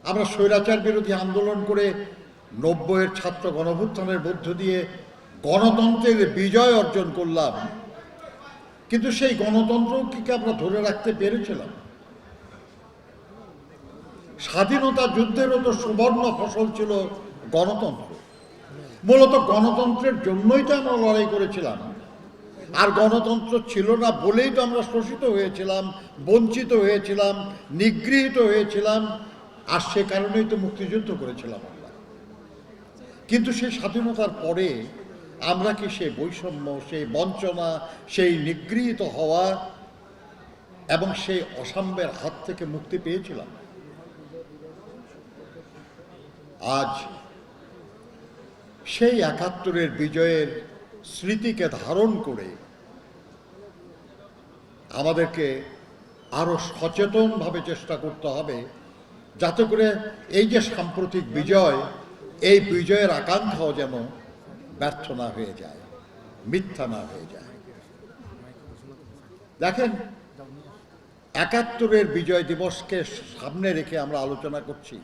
আমরা স্বৈরাচার বিরোধী আন্দোলন করে 90-এর ছাত্র গণঅভ্যুত্থানের মধ্য দিয়ে গণতন্ত্রের বিজয় অর্জন করলাম, কিন্তু সেই গণতন্ত্রও কি আমরা ধরে রাখতে পেরেছিলাম? স্বাধীনতা যুদ্ধেরও তো সুবর্ণ ফসল ছিল গণতন্ত্র। মূলত গণতন্ত্রের জন্যই তো আমরা লড়াই করেছিলাম, আর গণতন্ত্র ছিল না বলেই তো আমরা শোষিত হয়েছিলাম, বঞ্চিত হয়েছিলাম, নিগৃহীত হয়েছিলাম, আর সে কারণেই তো মুক্তিযুদ্ধ করেছিলাম আমরা। কিন্তু সেই স্বাধীনতার পরে আমরা কি সেই বৈষম্য, সেই বঞ্চনা, সেই নিগৃহীত হওয়া এবং সেই অসাম্যের হাত থেকে মুক্তি পেয়েছিলাম? আজ সেই ৭১-এর বিজয়ের স্মৃতিকে ধারণ করে আমাদেরকে আরো সচেতনভাবে চেষ্টা করতে হবে, যাতে করে এই যে সাম্প্রতিক বিজয়, এই বিজয়ের আকাঙ্ক্ষাও যেন ব্যর্থ না হয়ে যায়, মিথ্যা না হয়ে যায়। দেখেন, ৭১-এর বিজয় দিবসকে সামনে রেখে আমরা আলোচনা করছি।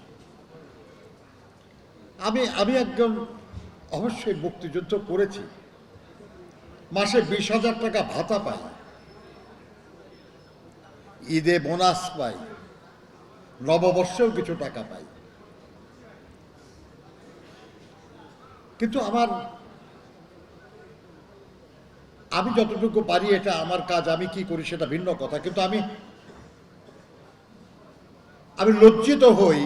আমি একজন অবশ্যই মুক্তিযুদ্ধ করেছি, মাসে 20,000 টাকা ভাতা পাই, ঈদে বোনাস পাই, নববর্ষেও কিছু টাকা পাই, কিন্তু আমি যতটুকু পারি, এটা আমার কাজ, আমি কি করি সেটা ভিন্ন কথা, কিন্তু আমি লজ্জিত হই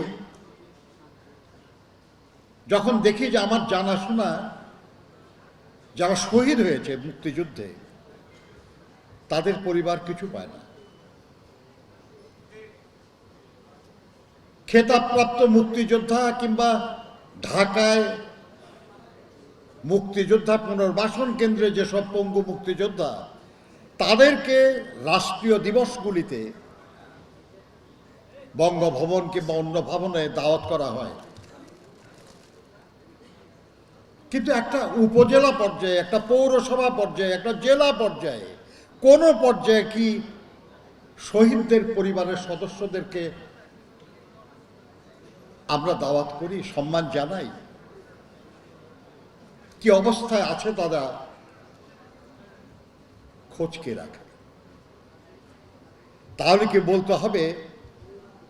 যখন দেখি যে আমার জানাশোনা যারা শহীদ হয়েছে মুক্তিযুদ্ধে, তাদের পরিবার কিছু পায় না। খেতাবপ্রাপ্ত মুক্তিযোদ্ধা কিংবা ঢাকায় মুক্তিযোদ্ধা পুনর্বাসন কেন্দ্রে যেসব পঙ্গু মুক্তিযোদ্ধা, তাদেরকে রাষ্ট্রীয় দিবসগুলিতে বঙ্গভবন কিংবা অন্য ভবনে দাওয়াত করা হয়, কিন্তু একটা উপজেলা পর্যায়ে, একটা পৌরসভা পর্যায়ে, একটা জেলা পর্যায়ে, কোনো পর্যায়ে কি শহীদদের পরিবারের সদস্যদেরকে আমরা দাওয়াত করি, সম্মান জানাই? কি অবস্থায় আছে তারা খোঁজ কে রাখে? তাহলে কি বলতে হবে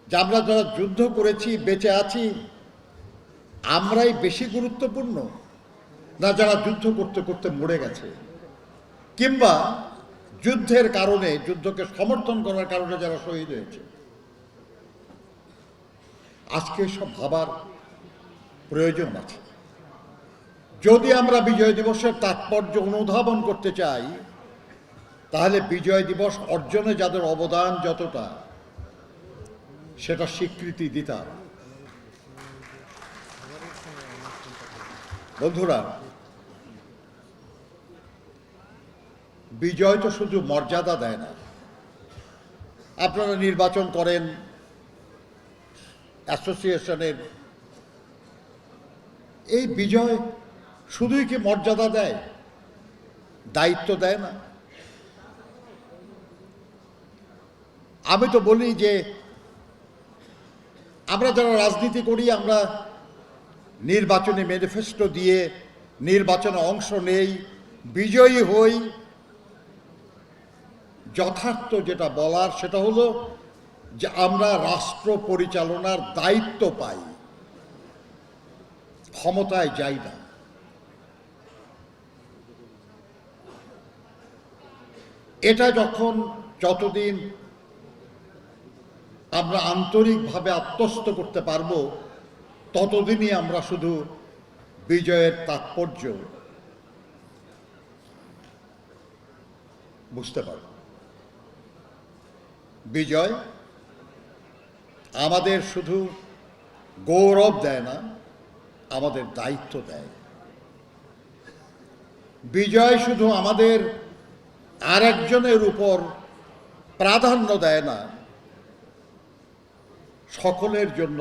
যে আমরা যারা যুদ্ধ করেছি, বেঁচে আছি, আমরাই বেশি গুরুত্বপূর্ণ, না যারা যুদ্ধ করতে করতে মরে গেছে, কিংবা যুদ্ধের কারণে, যুদ্ধকে সমর্থন করার কারণে যারা শহীদ হয়েছে? আজকে সব ভাবার প্রয়োজন আছে। যদি আমরা বিজয় দিবসের তাৎপর্য অনুধাবন করতে চাই, তাহলে বিজয় দিবস অর্জনে যাদের অবদান যতটা, সেটা স্বীকৃতি দিতাম। বন্ধুরা, বিজয় তো শুধু মর্যাদা দেয় না। আপনারা নির্বাচন করেন অ্যাসোসিয়েশনের, এই বিজয় শুধুই কি মর্যাদা দেয়? দায়িত্ব দেয় না? আমি তো বলি যে আমরা যারা রাজনীতি করি, আমরা নির্বাচনী ম্যানিফেস্টো দিয়ে নির্বাচনে অংশ নেই, বিজয়ী হই, যথার্থ যেটা বলার সেটা হলো যে আমরা রাষ্ট্র পরিচালনার দায়িত্ব পাই, ক্ষমতায় যাই না। এটা যতদিন আমরা আন্তরিকভাবে আত্মস্থ করতে পারবো, ততদিনই আমরা শুধু বিজয়ের তাৎপর্য বুঝতে পারব। বিজয় আমাদের শুধু গৌরব দেয় না, আমাদের দায়িত্ব দেয়। বিজয় শুধু আমাদের আরেকজনের উপর প্রাধান্য দেয় না, সকলের জন্য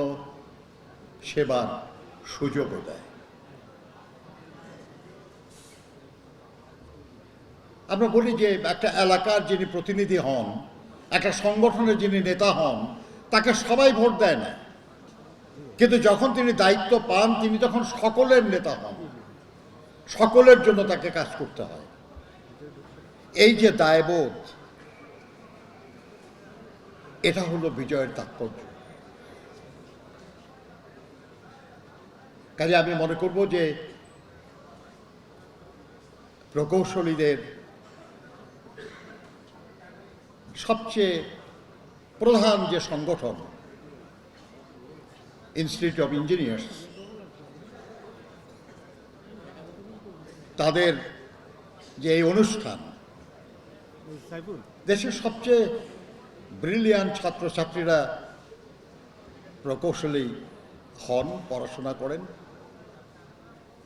সেবার সুযোগও দেয়। আমরা বলি যে একটা এলাকার যিনি প্রতিনিধি হন, একটা সংগঠনের যিনি নেতা হন, তাকে সবাই ভোট দেয় না। কিন্তু যখন তিনি দায়িত্ব পান তিনি তখন সকলের নেতা হন, সকলের জন্য তাকে কাজ করতে হয়। এই যে দায়বোধ, এটা হলো বিজয়ের তাৎপর্য। কাজে আমি মনে করব যে প্রকৌশলীদের সবচেয়ে প্রধান যে সংগঠন ইনস্টিটিউট অফ ইঞ্জিনিয়ার্স, তাদের যে এই অনুষ্ঠান, দেশের সবচেয়ে ব্রিলিয়ান্ট ছাত্রছাত্রীরা প্রকৌশলী হন, পড়াশোনা করেন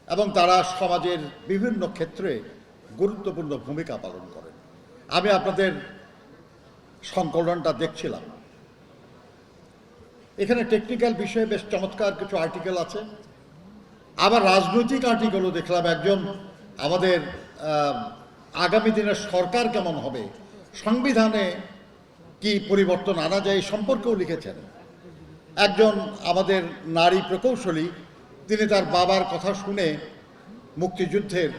এবং তারা সমাজের বিভিন্ন ক্ষেত্রে গুরুত্বপূর্ণ ভূমিকা পালন করেন। আমি আপনাদের সংকলনটা দেখছিলাম, এখানে টেকনিক্যাল বিষয়ে বেশ চমৎকার কিছু আর্টিকেল আছে, আবার রাজনৈতিক আর্টিকেলও দেখলাম। একজন আমাদের আগামী দিনের সরকার কেমন হবে, সংবিধানে কি পরিবর্তন আনা যায় এই সম্পর্কেও লিখেছেন। একজন আমাদের নারী প্রকৌশলী, তিনি তার বাবার কথা শুনে মুক্তিযুদ্ধের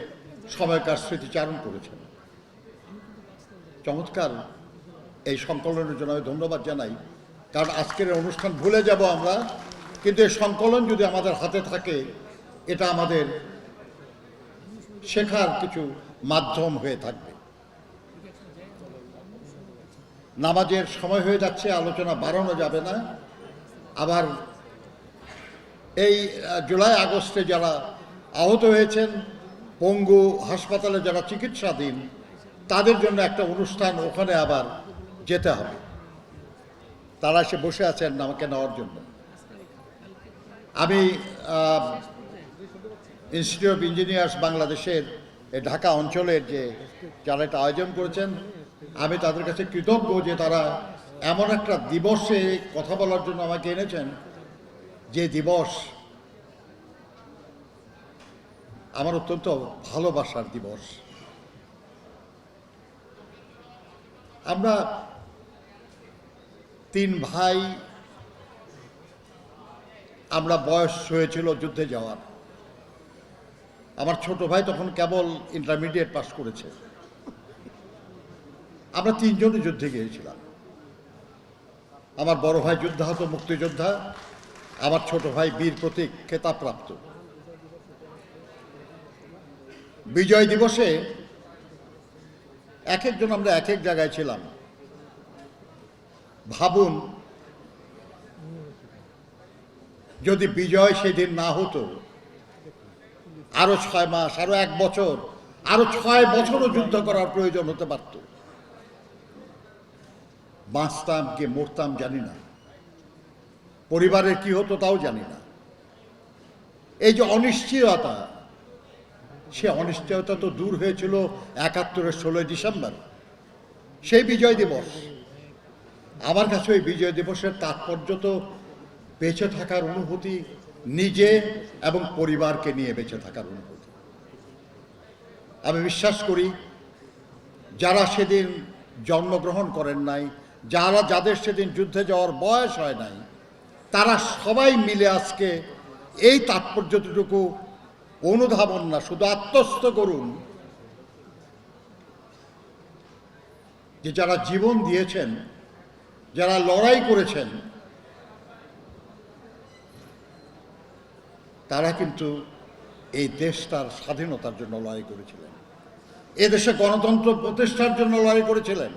সময়কার স্মৃতিচারণ করেছেন। চমৎকার এই সংকলনের জন্য আমি ধন্যবাদ জানাই, কারণ আজকের অনুষ্ঠান ভুলে যাব আমরা, কিন্তু এই সংকলন যদি আমাদের হাতে থাকে এটা আমাদের শেখার কিছু মাধ্যম হয়ে থাকবে। নামাজের সময় হয়ে যাচ্ছে, আলোচনা বাড়ানো যাবে না। আবার এই জুলাই আগস্টে যারা আহত হয়েছেন, পঙ্গু হাসপাতালে যারা চিকিৎসাধীন, তাদের জন্য একটা অনুষ্ঠান, ওখানে আবার যেতে হবে। তারা এসে বসে আছেন আমাকে নেওয়ার জন্য। আমি ইনস্টিটিউট অফ ইঞ্জিনিয়ার্স বাংলাদেশের ঢাকা অঞ্চলের যারা এটা আয়োজন করেছেন, আমি তাদের কাছে কৃতজ্ঞ যে তারা এমন একটা দিবসে কথা বলার জন্য আমাকে এনেছেন, যে দিবস আমার অত্যন্ত ভালোবাসার দিবস। আমরা 3 ভাই, আমরা বয়স হয়েছিল যুদ্ধে যাওয়ার। আমার ছোট ভাই তখন কেবল ইন্টারমিডিয়েট পাস করেছে। আমরা 3 জনই যুদ্ধে গিয়েছিলাম। আমার বড় ভাই যুদ্ধাহত মুক্তিযোদ্ধা, আমার ছোট ভাই বীর প্রতীক খেতাবপ্রাপ্ত। বিজয় দিবসে এক একজন আমরা এক এক জায়গায় ছিলাম। ভাবুন, যদি বিজয় সেদিন না হতো, আরো 6 মাস, আরো 1 বছর, আরো 6 বছরও যুদ্ধ করার প্রয়োজন হতে পারত। বাঁচতাম কি মরতাম জানি না, পরিবারের কি হতো তাও জানি না। এই যে অনিশ্চয়তা, সে অনিশ্চয়তা তো দূর হয়েছিল 71-এর 16 ডিসেম্বর, সেই বিজয় দিবস। আমার কাছে ওই বিজয় দিবসের তাৎপর্য তো বেঁচে থাকার অনুভূতি, নিজে এবং পরিবারকে নিয়ে বেঁচে থাকার অনুভূতি। আমি বিশ্বাস করি যারা সেদিন জন্মগ্রহণ করেন নাই, যাদের সেদিন যুদ্ধে যাওয়ার বয়স হয় নাই, তারা সবাই মিলে আজকে এই তাৎপর্যটুকু অনুধাবন না, শুধু আত্মস্থ করুন যে যারা জীবন দিয়েছেন, যারা লড়াই করেছেন, তারা কিন্তু এই দেশটার স্বাধীনতার জন্য লড়াই করেছিলেন, এদেশে গণতন্ত্র প্রতিষ্ঠার জন্য লড়াই করেছিলেন।